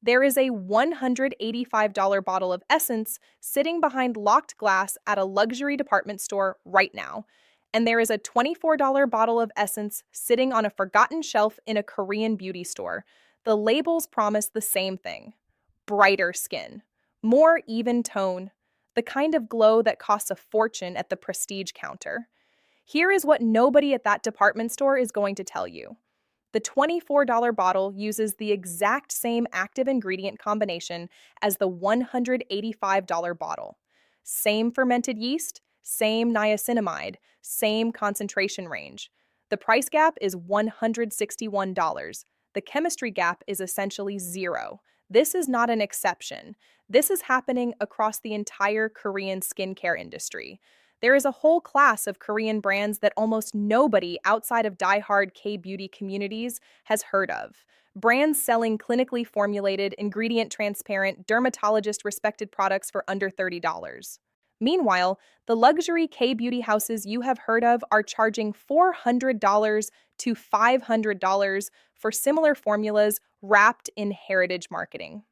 There is a $185 bottle of Essence sitting behind locked glass at a luxury department store right now. And there is a $24 bottle of Essence sitting on a forgotten shelf in a Korean beauty store. The labels promise the same thing: brighter skin, more even tone, the kind of glow that costs a fortune at the prestige counter. Here is what nobody at that department store is going to tell you. The $24 bottle uses the exact same active ingredient combination as the $185 bottle. Same fermented yeast, same niacinamide, same concentration range. The price gap is $161. The chemistry gap is essentially zero. This is not an exception. This is happening across the entire Korean skincare industry. There is a whole class of Korean brands that almost nobody outside of die-hard K-beauty communities has heard of. Brands selling clinically formulated, ingredient-transparent, dermatologist-respected products for under $30. Meanwhile, the luxury K-beauty houses you have heard of are charging $400 to $500 for similar formulas wrapped in heritage marketing.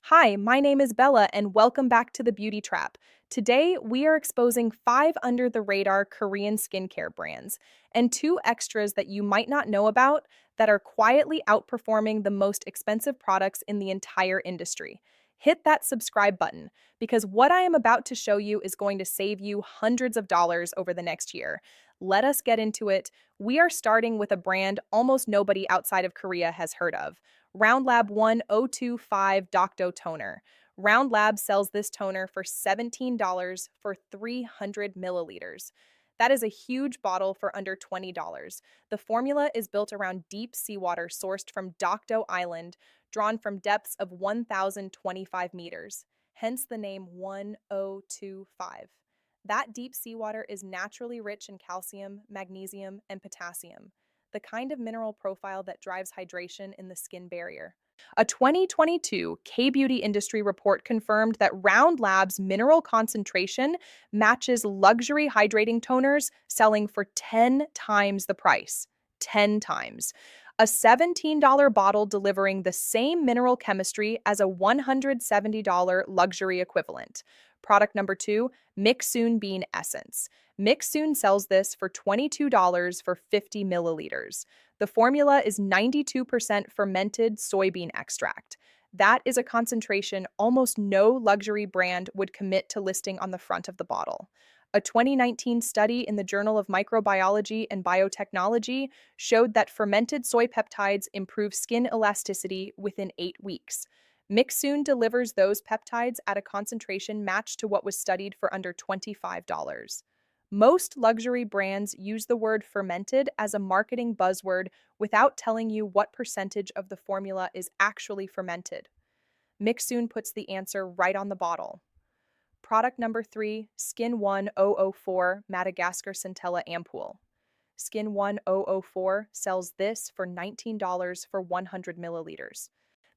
Hi, my name is Bella, and welcome back to the Beauty Trap. Today, we are exposing 5 under-the-radar Korean skincare brands and 2 extras that you might not know about that are quietly outperforming the most expensive products in the entire industry. Hit that subscribe button, because what I am about to show you is going to save you hundreds of dollars over the next year. Let us get into it. We are starting with a brand almost nobody outside of Korea has heard of: Round Lab 1025 Docto Toner. Round Lab sells this toner for $17 for 300 milliliters. That is a huge bottle for under $20. The formula is built around deep seawater sourced from Dokdo Island, drawn from depths of 1,025 meters, hence the name 1025. That deep seawater is naturally rich in calcium, magnesium, and potassium, the kind of mineral profile that drives hydration in the skin barrier. A 2022 K-beauty industry report confirmed that Round Lab's mineral concentration matches luxury hydrating toners selling for 10 times the price. 10 times. A $17 bottle delivering the same mineral chemistry as a $170 luxury equivalent. Product number 2, Mixun Bean Essence. Mixun sells this for $22 for 50 milliliters. The formula is 92% fermented soybean extract. That is a concentration almost no luxury brand would commit to listing on the front of the bottle. A 2019 study in the Journal of Microbiology and Biotechnology showed that fermented soy peptides improve skin elasticity within 8 weeks. Mixun delivers those peptides at a concentration matched to what was studied for under $25. Most luxury brands use the word fermented as a marketing buzzword without telling you what percentage of the formula is actually fermented. Mixun puts the answer right on the bottle. Product number 3, Skin 1004 Madagascar Centella Ampoule. Skin 1004 sells this for $19 for 100 milliliters.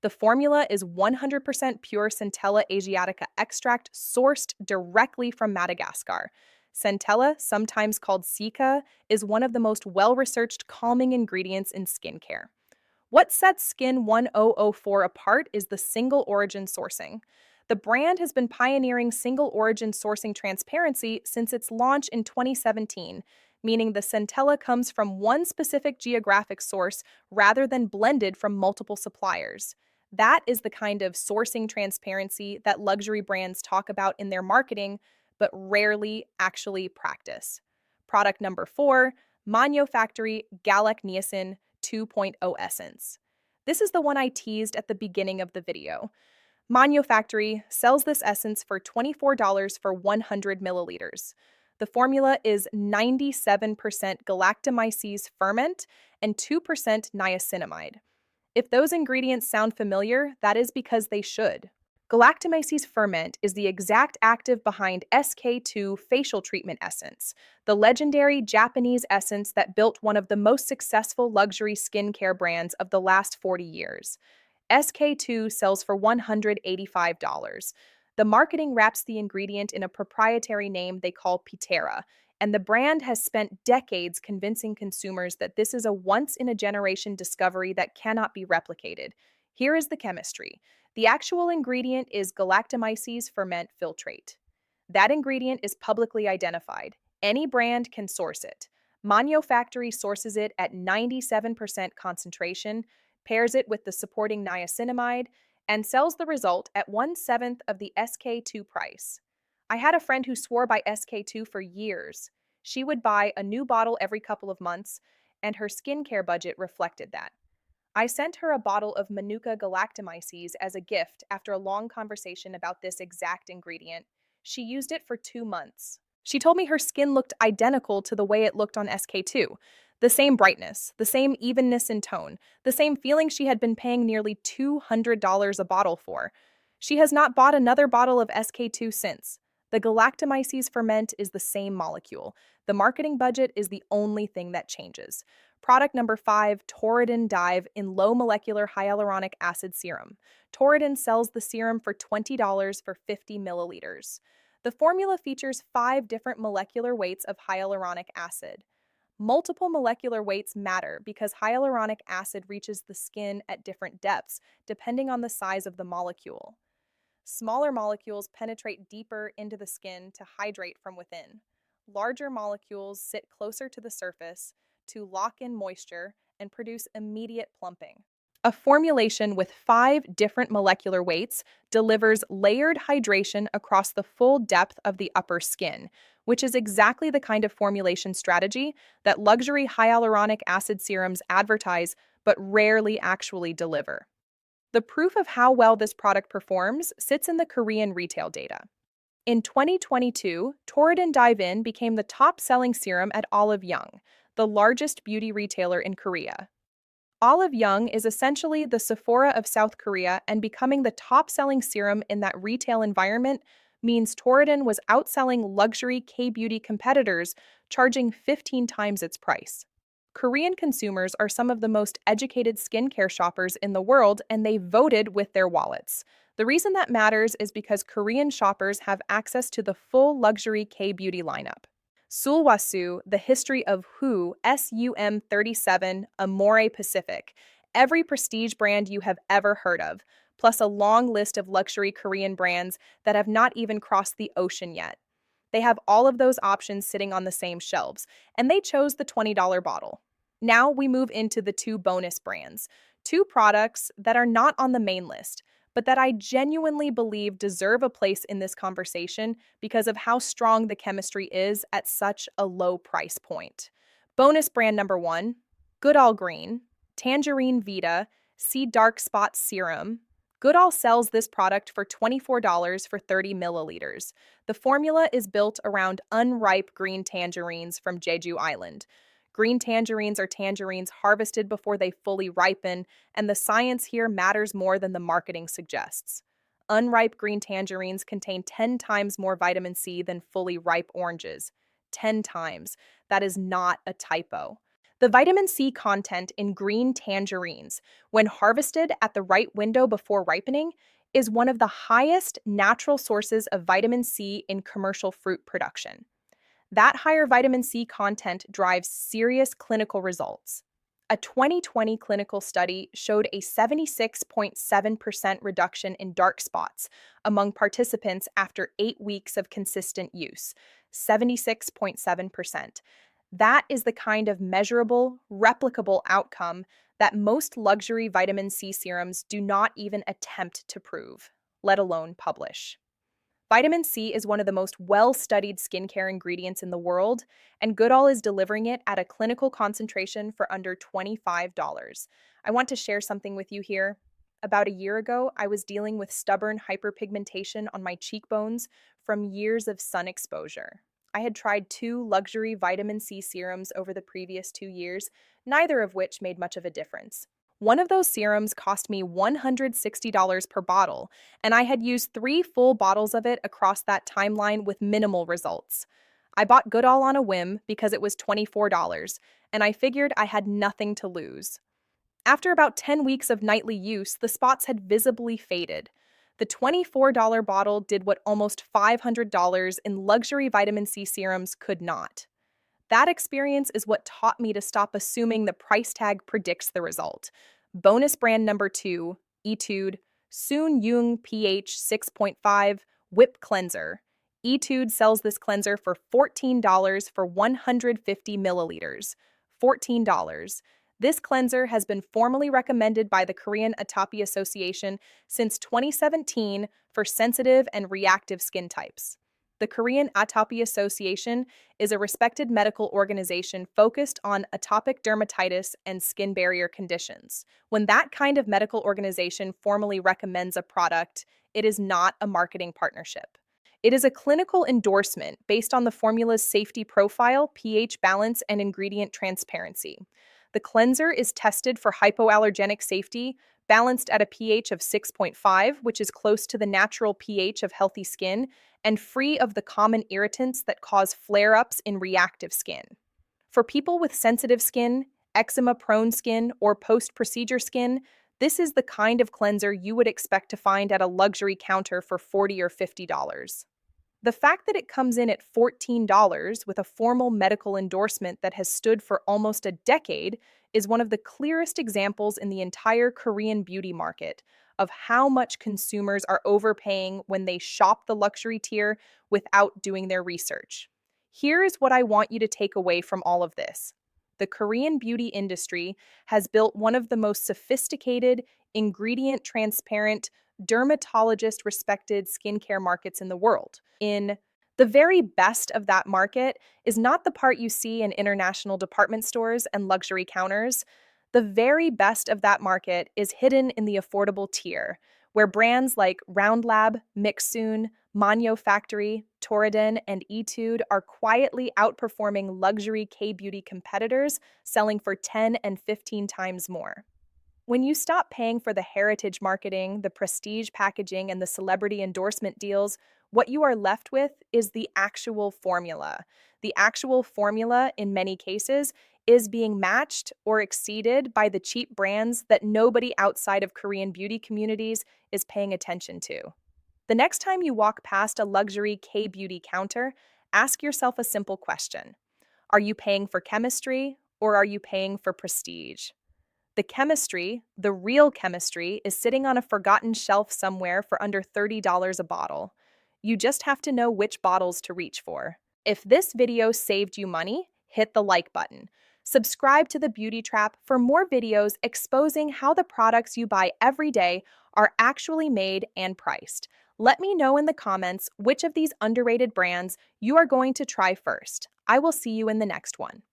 The formula is 100% pure Centella asiatica extract sourced directly from Madagascar. Centella, sometimes called cica, is one of the most well-researched calming ingredients in skincare. What sets Skin 1004 apart is the single origin sourcing. The brand has been pioneering single origin sourcing transparency since its launch in 2017, meaning the centella comes from one specific geographic source rather than blended from multiple suppliers. That is the kind of sourcing transparency that luxury brands talk about in their marketing, but rarely actually practice. Product number 4, Manyo Factory Gallic Niacin 2.0 Essence. This is the one I teased at the beginning of the video. Manyo Factory sells this essence for $24 for 100 milliliters. The formula is 97% galactomyces ferment and 2% niacinamide. If those ingredients sound familiar, that is because they should. Galactomyces ferment is the exact active behind SK2 facial treatment essence, the legendary Japanese essence that built one of the most successful luxury skincare brands of the last 40 years. SK2 sells for $185. The marketing wraps the ingredient in a proprietary name they call Pitera, and the brand has spent decades convincing consumers that this is a once-in-a-generation discovery that cannot be replicated. Here is the chemistry. The actual ingredient is galactomyces ferment filtrate. That ingredient is publicly identified. Any brand can source it. Manyo Factory sources it at 97% concentration, pairs it with the supporting niacinamide, and sells the result at 1/7 of the SK2 price. I had a friend who swore by SK2 for years. She would buy a new bottle every couple of months, and her skincare budget reflected that. I sent her a bottle of Manuka galactomyces as a gift after a long conversation about this exact ingredient. She used it for 2 months. She told me her skin looked identical to the way it looked on SK2. The same brightness, the same evenness in tone, the same feeling she had been paying nearly $200 a bottle for. She has not bought another bottle of SK2 since. The galactomyces ferment is the same molecule. The marketing budget is the only thing that changes. Product number 5, Torridin Dive in Low Molecular Hyaluronic Acid Serum. Torridin sells the serum for $20 for 50 milliliters. The formula features 5 different molecular weights of hyaluronic acid. Multiple molecular weights matter because hyaluronic acid reaches the skin at different depths, depending on the size of the molecule. Smaller molecules penetrate deeper into the skin to hydrate from within. Larger molecules sit closer to the surface to lock in moisture and produce immediate plumping. A formulation with 5 different molecular weights delivers layered hydration across the full depth of the upper skin, which is exactly the kind of formulation strategy that luxury hyaluronic acid serums advertise but rarely actually deliver. The proof of how well this product performs sits in the Korean retail data. In 2022, Torridin Dive-In became the top-selling serum at Olive Young, the largest beauty retailer in Korea. Olive Young is essentially the Sephora of South Korea, and becoming the top-selling serum in that retail environment means Torridin was outselling luxury K-beauty competitors, charging 15 times its price. Korean consumers are some of the most educated skincare shoppers in the world, and they voted with their wallets. The reason that matters is because Korean shoppers have access to the full luxury K-beauty lineup. Sulwhasoo, The History of Who, SUM37, Amore Pacific, every prestige brand you have ever heard of, plus a long list of luxury Korean brands that have not even crossed the ocean yet. They have all of those options sitting on the same shelves, and they chose the $20 bottle. Now we move into the 2 bonus brands, 2 products that are not on the main list, but that I genuinely believe deserve a place in this conversation because of how strong the chemistry is at such a low price point. Bonus brand number 1, Goodall Green, Tangerine Vita, See Dark Spots Serum. Goodall sells this product for $24 for 30 milliliters. The formula is built around unripe green tangerines from Jeju Island. Green tangerines are tangerines harvested before they fully ripen, and the science here matters more than the marketing suggests. Unripe green tangerines contain 10 times more vitamin C than fully ripe oranges. 10 times. That is not a typo. The vitamin C content in green tangerines, when harvested at the right window before ripening, is one of the highest natural sources of vitamin C in commercial fruit production. That higher vitamin C content drives serious clinical results. A 2020 clinical study showed a 76.7% reduction in dark spots among participants after 8 weeks of consistent use. 76.7%. That is the kind of measurable, replicable outcome that most luxury vitamin C serums do not even attempt to prove, let alone publish. Vitamin C is one of the most well-studied skincare ingredients in the world, and Goodall is delivering it at a clinical concentration for under $25. I want to share something with you here. About a year ago, I was dealing with stubborn hyperpigmentation on my cheekbones from years of sun exposure. I had tried 2 luxury vitamin C serums over the previous 2 years, neither of which made much of a difference. One of those serums cost me $160 per bottle, and I had used 3 full bottles of it across that timeline with minimal results. I bought Goodall on a whim because it was $24, and I figured I had nothing to lose. After about 10 weeks of nightly use, the spots had visibly faded. The $24 bottle did what almost $500 in luxury vitamin C serums could not. That experience is what taught me to stop assuming the price tag predicts the result. Bonus brand number 2, Etude Soon Yung pH 6.5 Whip Cleanser. Etude sells this cleanser for $14 for 150 milliliters. $14. This cleanser has been formally recommended by the Korean Atopy Association since 2017 for sensitive and reactive skin types. The Korean Atopy Association is a respected medical organization focused on atopic dermatitis and skin barrier conditions. When that kind of medical organization formally recommends a product, it is not a marketing partnership. It is a clinical endorsement based on the formula's safety profile, pH balance, and ingredient transparency. The cleanser is tested for hypoallergenic safety, balanced at a pH of 6.5, which is close to the natural pH of healthy skin, and free of the common irritants that cause flare-ups in reactive skin. For people with sensitive skin, eczema-prone skin, or post-procedure skin, this is the kind of cleanser you would expect to find at a luxury counter for $40 or $50. The fact that it comes in at $14 with a formal medical endorsement that has stood for almost a decade is one of the clearest examples in the entire Korean beauty market of how much consumers are overpaying when they shop the luxury tier without doing their research. Here is what I want you to take away from all of this. The Korean beauty industry has built one of the most sophisticated, ingredient transparent, dermatologist respected skincare markets in the world. In the very best of that market is not the part you see in international department stores and luxury counters. The very best of that market is hidden in the affordable tier, where brands like Round Lab, Mixsoon, Manyo Factory, Torridon, and Etude are quietly outperforming luxury K-beauty competitors, selling for 10 and 15 times more. When you stop paying for the heritage marketing, the prestige packaging, and the celebrity endorsement deals, what you are left with is the actual formula. The actual formula, in many cases, is being matched or exceeded by the cheap brands that nobody outside of Korean beauty communities is paying attention to. The next time you walk past a luxury K-beauty counter, ask yourself a simple question. Are you paying for chemistry or are you paying for prestige? The chemistry, the real chemistry, is sitting on a forgotten shelf somewhere for under $30 a bottle. You just have to know which bottles to reach for. If this video saved you money, hit the like button. Subscribe to The Beauty Trap for more videos exposing how the products you buy every day are actually made and priced. Let me know in the comments which of these underrated brands you are going to try first. I will see you in the next one.